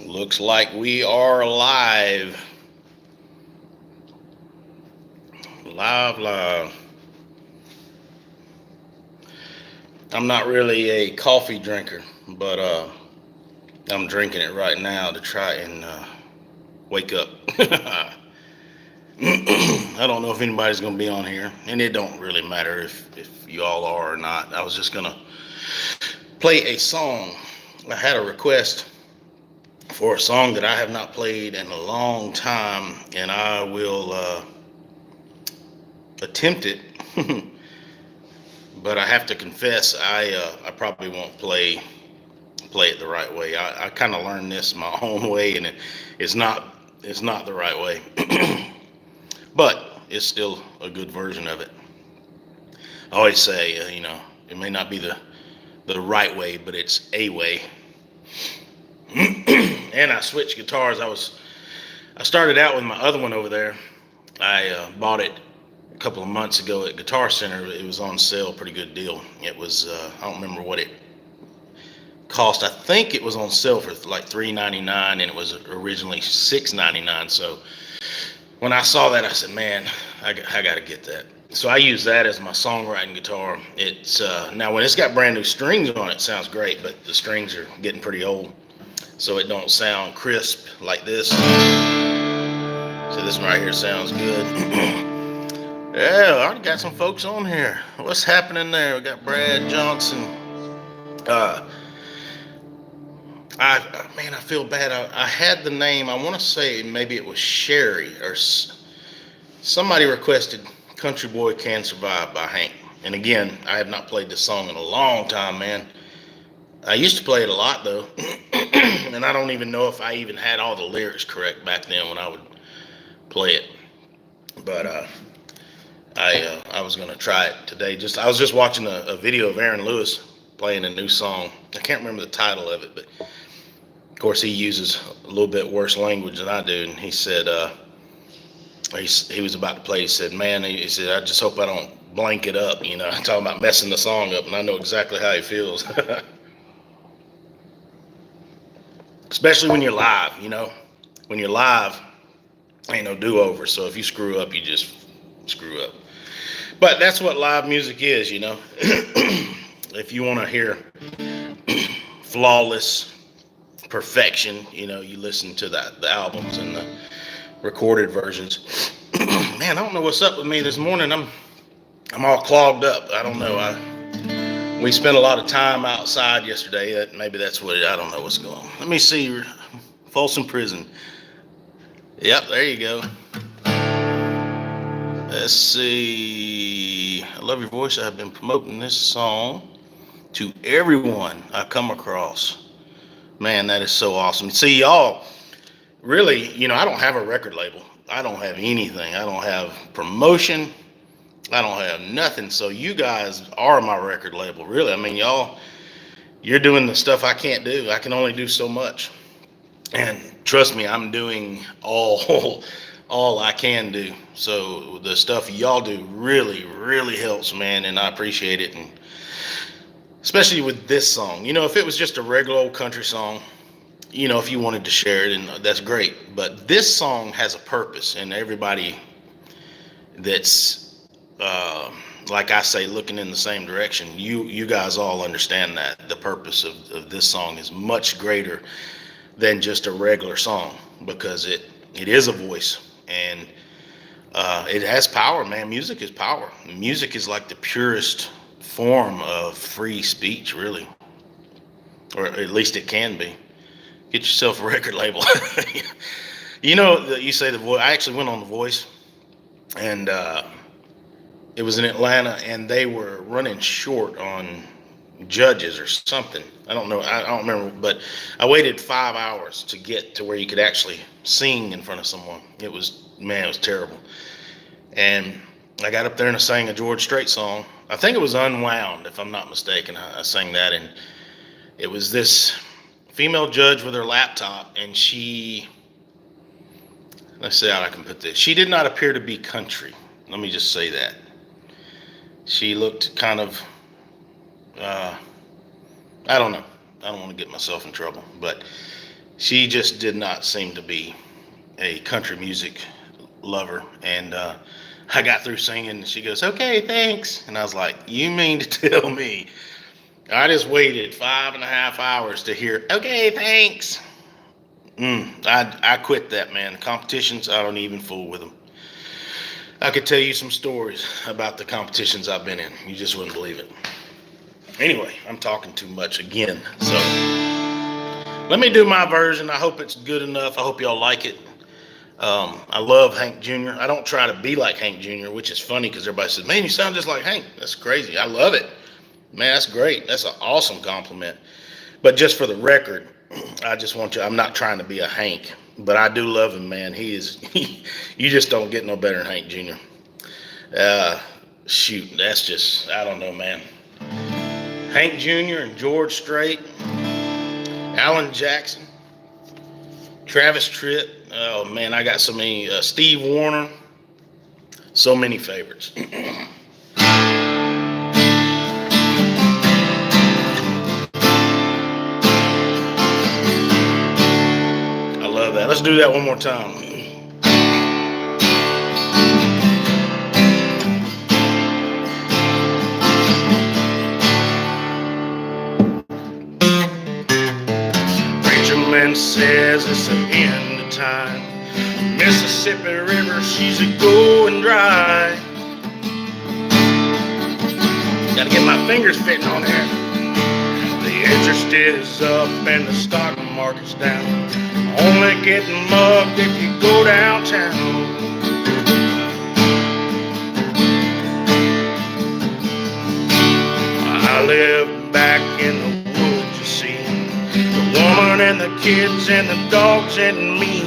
Looks like we are live. Live. I'm not really a coffee drinker, but I'm drinking it right now to try and wake up. I don't know if anybody's going to be on here, and it don't really matter if you all are or not. I was just going to play a song. I had a request for a song that I have not played in a long time, and I will attempt it. But I have to confess, I probably won't play it the right way. I kind of learned this my own way, and it's not the right way, but it's still a good version of it. I always say, it may not be the right way, but it's a way. And I switched guitars. I started out with my other one over there. I bought it a couple of months ago at Guitar Center. It was on sale, pretty good deal. It was I don't remember what it cost. I think it was on sale for like $3.99, and it was originally $6.99. So when I saw that, I said, "Man, I got to get that." So I use that as my songwriting guitar. It's now when it's got brand new strings on it, sounds great, but the strings are getting pretty old, so it don't sound crisp like this. So this one right here sounds good. Yeah, I already got some folks on here. What's happening there? We got Brad Johnson. Uh, I feel bad. I had the name. I want to say maybe it was Sherry or somebody requested "Country Boy Can Survive" by Hank. And again, I have not played this song in a long time, man. I used to play it a lot though, and I don't even know if I even had all the lyrics correct back then when I would play it. But I was gonna try it today. I was just watching a video of Aaron Lewis playing a new song. I can't remember the title of it, but of course he uses a little bit worse language than I do. And he said he was about to play. He said, "Man," he said, "I just hope I don't blank it up." Talking about messing the song up, and I know exactly how he feels. Especially when you're live. When you're live, ain't no do-over. So if you screw up, you just screw up. But that's what live music is. If you want to hear flawless perfection, you listen to the albums and the recorded versions. Man, I don't know what's up with me this morning. I'm all clogged up. I don't know. We spent a lot of time outside yesterday. Maybe that's what I don't know what's going on. Let me see. Folsom Prison. Yep, there you go. Let's see. I love your voice. I've been promoting this song to everyone I come across. Man, that is so awesome. See, y'all, really, I don't have a record label. I don't have anything. I don't have promotion. I don't have nothing. So you guys are my record label, really. I mean, y'all, you're doing the stuff I can't do. I can only do so much. And trust me, I'm doing all I can do. So the stuff y'all do really, really helps, man, and I appreciate it. And especially with this song. If it was just a regular old country song, if you wanted to share it, and that's great. But this song has a purpose, and everybody that's like I say, looking in the same direction, you guys all understand that the purpose of this song is much greater than just a regular song, because it is a voice, and it has power, man. Music is power. Music is like the purest form of free speech, really, or at least it can be. Get yourself a record label. You say The Voice. I actually went on The Voice, and it was in Atlanta, and they were running short on judges or something. I don't know. I don't remember, but I waited 5 hours to get to where you could actually sing in front of someone. It was terrible. And I got up there and I sang a George Strait song. I think it was Unwound, if I'm not mistaken. I sang that, and it was this female judge with her laptop, and let's see how I can put this. She did not appear to be country. Let me just say that. She looked kind of, I don't know. I don't want to get myself in trouble, but She just did not seem to be a country music lover. And I got through singing, and she goes, "Okay, thanks." And I was like, "You mean to tell me I just waited 5.5 hours to hear, okay, thanks?" I quit that, man. Competitions, I don't even fool with them. I could tell you some stories about the competitions I've been in. You just wouldn't believe it. Anyway, I'm talking too much again. So let me do my version. I hope it's good enough. I hope y'all like it. I love Hank Jr. I don't try to be like Hank Jr., which is funny because everybody says, "Man, you sound just like Hank." That's crazy. I love it. Man, that's great. That's an awesome compliment. But just for the record, I just want you, I'm not trying to be a Hank, but I do love him, man. He is, you just don't get no better than Hank Jr. Shoot, that's just, I don't know, man. Hank Jr. and George Strait, Alan Jackson, Travis Tritt. Oh, man, I got so many. Steve Wariner, so many favorites. Love that. Let's do that one more time. Preacher man says it's the end of time. Mississippi River, she's a going dry. Gotta get my fingers fitting on there. The interest is up and the stock market's down. Only getting mugged if you go downtown. I live back in the woods, you see. The woman and the kids and the dogs and me.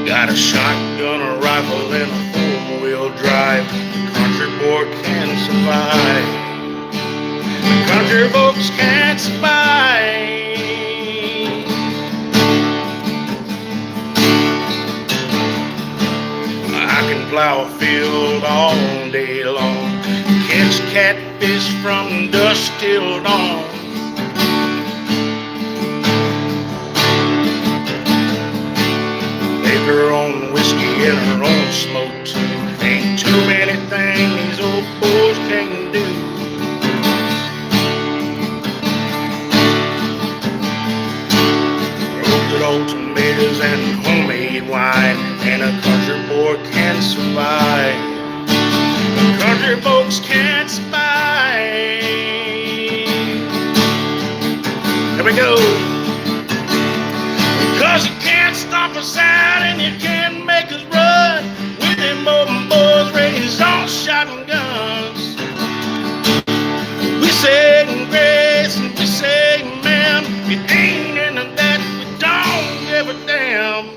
Got a shotgun, a rifle, and a four-wheel drive. The country boy can survive. The country folks can't survive. I can plow a field all day long, catch catfish from dusk till dawn. Make her own whiskey and her own smoke too. Ain't too many things these old boys can do. Good old tomatoes and homemade wine, and a country boy can survive. The country folks can't survive. Here we go. Cause you can't stop us out and you can't make us run with them open boys raised on shotguns. We say grace and we say ma'am, it ain't in that. Don't give a damn.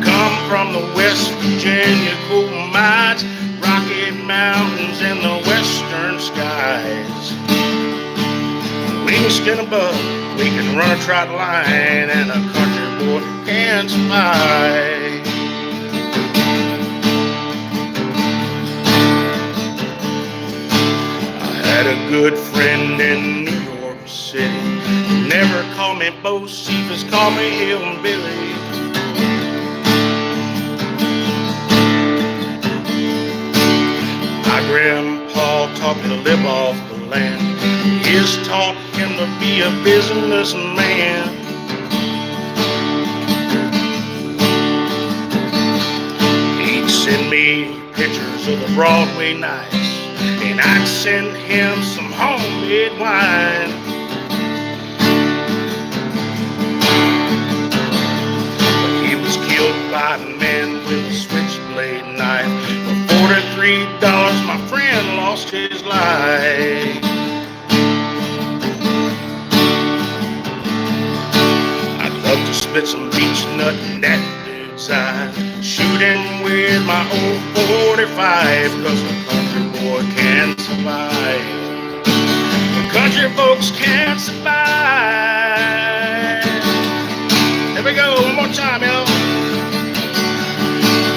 Come from the West Virginia coal mines, Rocky Mountains, and the western skies. We can skin a bug, we can run a trot line, and a country boy can survive. I had a good friend in New York City. Never call me Bo Cephas, call me Hillbilly. My grandpa taught me to live off the land. His taught him to be a businessman. He'd send me pictures of the Broadway nights, and I'd send him some homemade wine. By a man with a switchblade knife. For $43, my friend lost his life. I'd love to spit some beach nut in that dude's eye, shoot him with my old 45, cause the country boy can survive. The country folks can't survive. Here we go, one more time, y'all.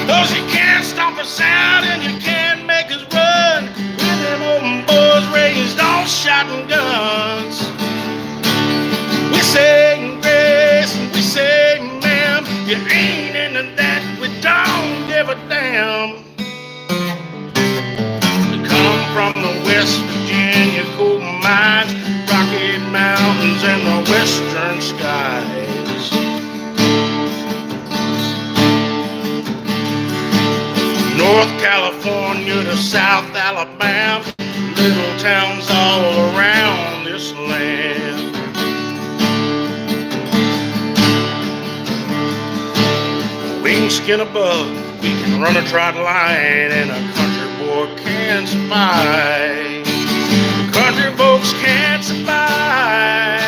Cause you can't stop us out and you can't make us run with them open boys raised on shotguns. South Alabama, little towns all around this land. We can skin a bug, we can run a trot line, and a country boy can't survive. Country folks can't survive.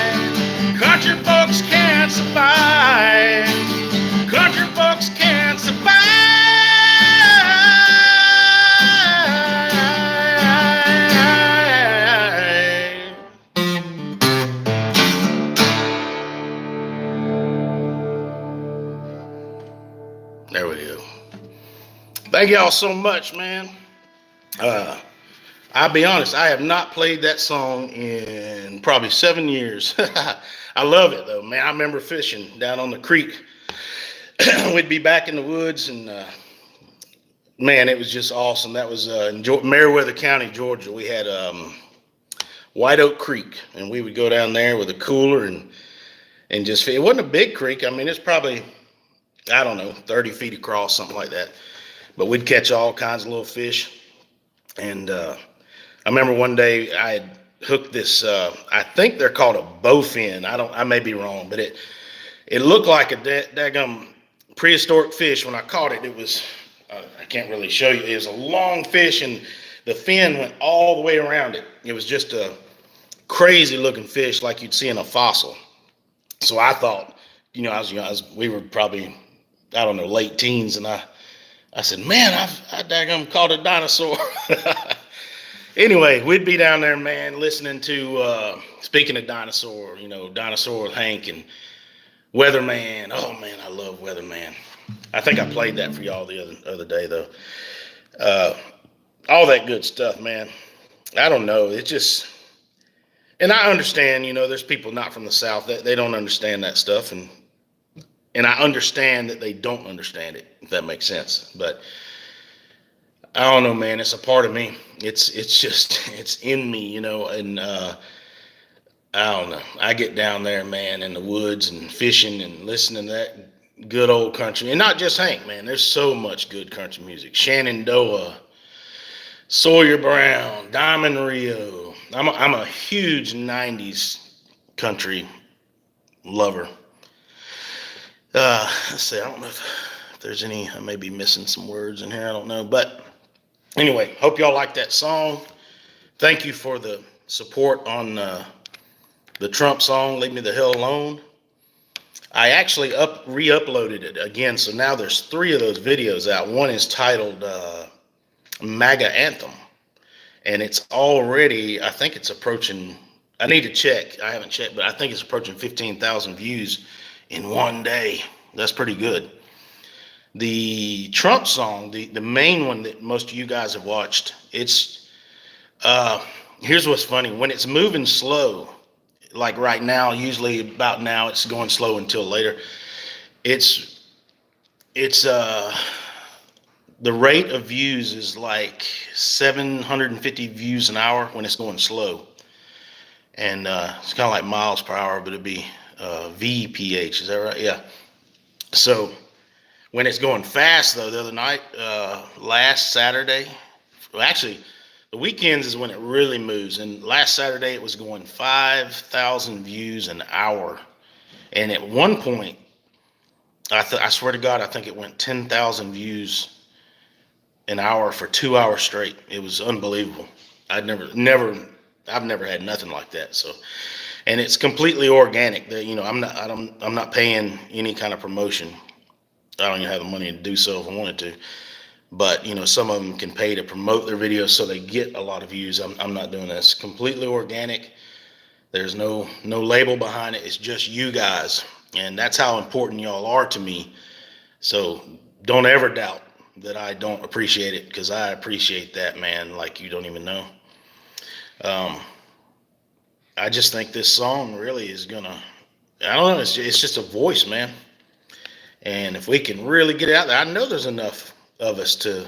Country folks can't survive. Country folks can't survive. There we go. Thank y'all so much, man. I'll be honest, I have not played that song in probably 7 years. I love it though, man. I remember fishing down on the creek. We'd be back in the woods, and man, it was just awesome. That was in Meriwether County, Georgia. We had White Oak Creek, and we would go down there with a cooler and just, it wasn't a big creek. I mean, it's probably, I don't know, 30 feet across, something like that. But we'd catch all kinds of little fish. And I remember one day I had hooked this, I think they're called a bowfin. I may be wrong, but it looked like a daggum prehistoric fish. When I caught it, it was, I can't really show you. It was a long fish, and the fin went all the way around it. It was just a crazy looking fish like you'd see in a fossil. So I thought, you know, we were probably, I don't know, late teens, and I said, man, I daggum caught a dinosaur. Anyway, we'd be down there, man, listening to, speaking of dinosaur, you know, Dinosaur Hank and Weatherman. Oh, man, I love Weatherman. I think I played that for y'all the other day, though. All that good stuff, man. I don't know. It just, and I understand, you know, there's people not from the South that they don't understand that stuff, and I understand that they don't understand it, if that makes sense. But I don't know, man. It's a part of me. It's just, it's in me, you know, and I don't know. I get down there, man, in the woods and fishing and listening to that good old country. And not just Hank, man. There's so much good country music. Shenandoah, Sawyer Brown, Diamond Rio. I'm a huge 90s country lover. Let's see, I don't know if there's any, I may be missing some words in here, I don't know. But anyway, hope y'all like that song. Thank you for the support on the Trump song, Leave Me the Hell Alone. I actually re-uploaded it again, so now there's 3 of those videos out. One is titled MAGA Anthem, and it's already, I think it's approaching, I need to check, I haven't checked, but I think it's approaching 15,000 views in one day. That's pretty good. The Trump song, the main one that most of you guys have watched, it's, here's what's funny. When it's moving slow, like right now, usually about now, it's going slow until later. It's the rate of views is like 750 views an hour when it's going slow. And it's kind of like miles per hour, but it'd be VPH, is that right? Yeah. So when it's going fast, though, the other night, last Saturday, well, actually, the weekends is when it really moves. And last Saturday, it was going 5,000 views an hour. And at one point, I swear to God, I think it went 10,000 views an hour for 2 hours straight. It was unbelievable. I've never had nothing like that. So, and it's completely organic. You know, I'm not paying any kind of promotion. I don't even have the money to do so if I wanted to. But, you know, some of them can pay to promote their videos so they get a lot of views. I'm not doing that. It's completely organic. There's no label behind it. It's just you guys. And that's how important y'all are to me. So don't ever doubt that I don't appreciate it, because I appreciate that, man, like you don't even know. I just think this song really is gonna, I don't know, it's just a voice, man. And if we can really get it out there, I know there's enough of us to,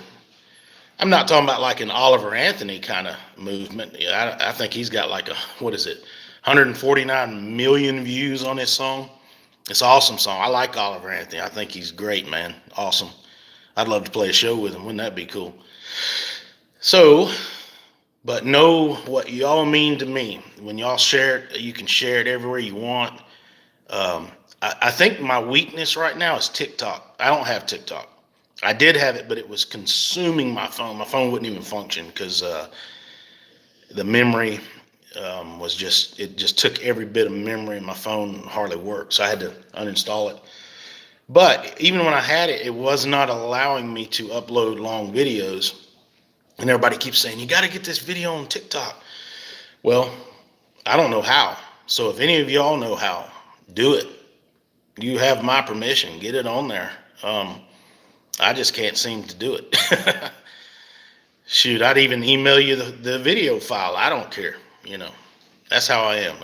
I'm not talking about like an Oliver Anthony kind of movement. Yeah, I think he's got like 149 million views on this song. It's an awesome song. I like Oliver Anthony. I think he's great, man. Awesome. I'd love to play a show with him. Wouldn't that be cool? So, but know what y'all mean to me. When y'all share it, you can share it everywhere you want. I think my weakness right now is TikTok. I don't have TikTok. I did have it, but it was consuming my phone. My phone wouldn't even function because the memory was it just took every bit of memory, and my phone hardly worked. So I had to uninstall it. But even when I had it, it was not allowing me to upload long videos. And everybody keeps saying, you got to get this video on TikTok. Well, I don't know how. So if any of y'all know how, do it. You have my permission. Get it on there. I just can't seem to do it. Shoot, I'd even email you the video file. I don't care. You know, that's how I am.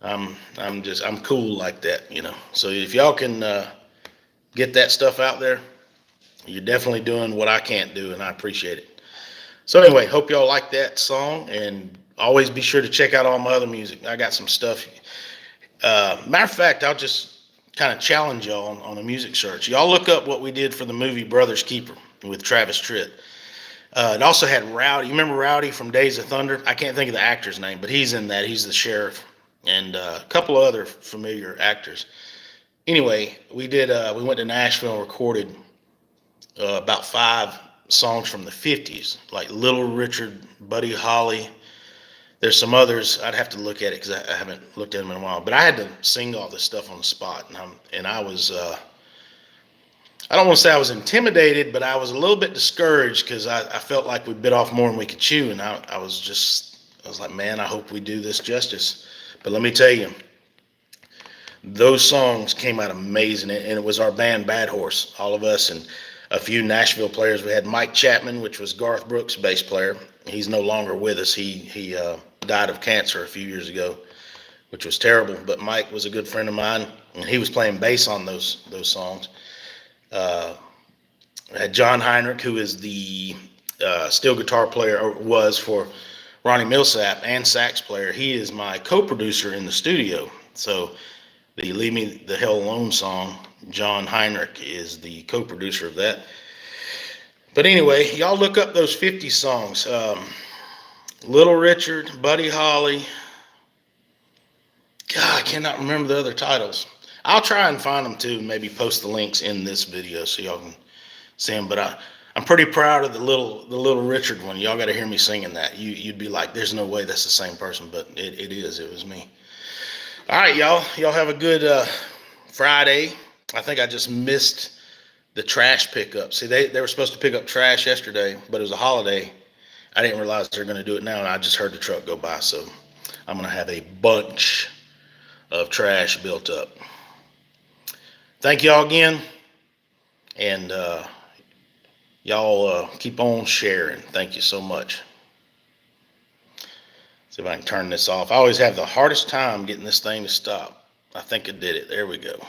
I'm cool like that. You know. So if y'all can get that stuff out there, you're definitely doing what I can't do, and I appreciate it. So anyway, hope y'all like that song, and always be sure to check out all my other music. I got some stuff. Matter of fact, I'll just kind of challenge y'all on a music search. Y'all look up what we did for the movie Brothers Keeper with Travis Tritt. It also had Rowdy. You remember Rowdy from Days of Thunder? I can't think of the actor's name, but he's in that. He's the sheriff, and a couple of other familiar actors. Anyway, we went to Nashville and recorded about 5 songs from the 50s, like Little Richard, Buddy Holly. There's some others. I'd have to look at it because I haven't looked at them in a while. But I had to sing all this stuff on the spot, and I was I don't want to say I was intimidated, but I was a little bit discouraged because I felt like we bit off more than we could chew, and I was like, man, I hope we do this justice. But let me tell you, those songs came out amazing, and it was our band Bad Horse, all of us, and a few Nashville players. We had Mike Chapman, which was Garth Brooks' bass player. He's no longer with us. He died of cancer a few years ago, which was terrible. But Mike was a good friend of mine, and he was playing bass on those songs. I had John Heinrich, who is the steel guitar player, or was for Ronnie Millsap, and sax player. He is my co-producer in the studio. So the Leave Me the Hell Alone song, John Heinrich is the co-producer of that. But anyway, y'all look up those 50 songs. Little Richard, Buddy Holly. God, I cannot remember the other titles. I'll try and find them too, and maybe post the links in this video so y'all can see them. But I'm pretty proud of the Little Richard one. Y'all got to hear me singing that. You'd be like, there's no way that's the same person, but it is. It was me. All right, y'all. Y'all have a good Friday. I think I just missed the trash pickup. See, they were supposed to pick up trash yesterday, but it was a holiday. I didn't realize they were going to do it now, and I just heard the truck go by. So I'm going to have a bunch of trash built up. Thank y'all again, and y'all keep on sharing. Thank you so much. See if I can turn this off. I always have the hardest time getting this thing to stop. I think it did it. There we go.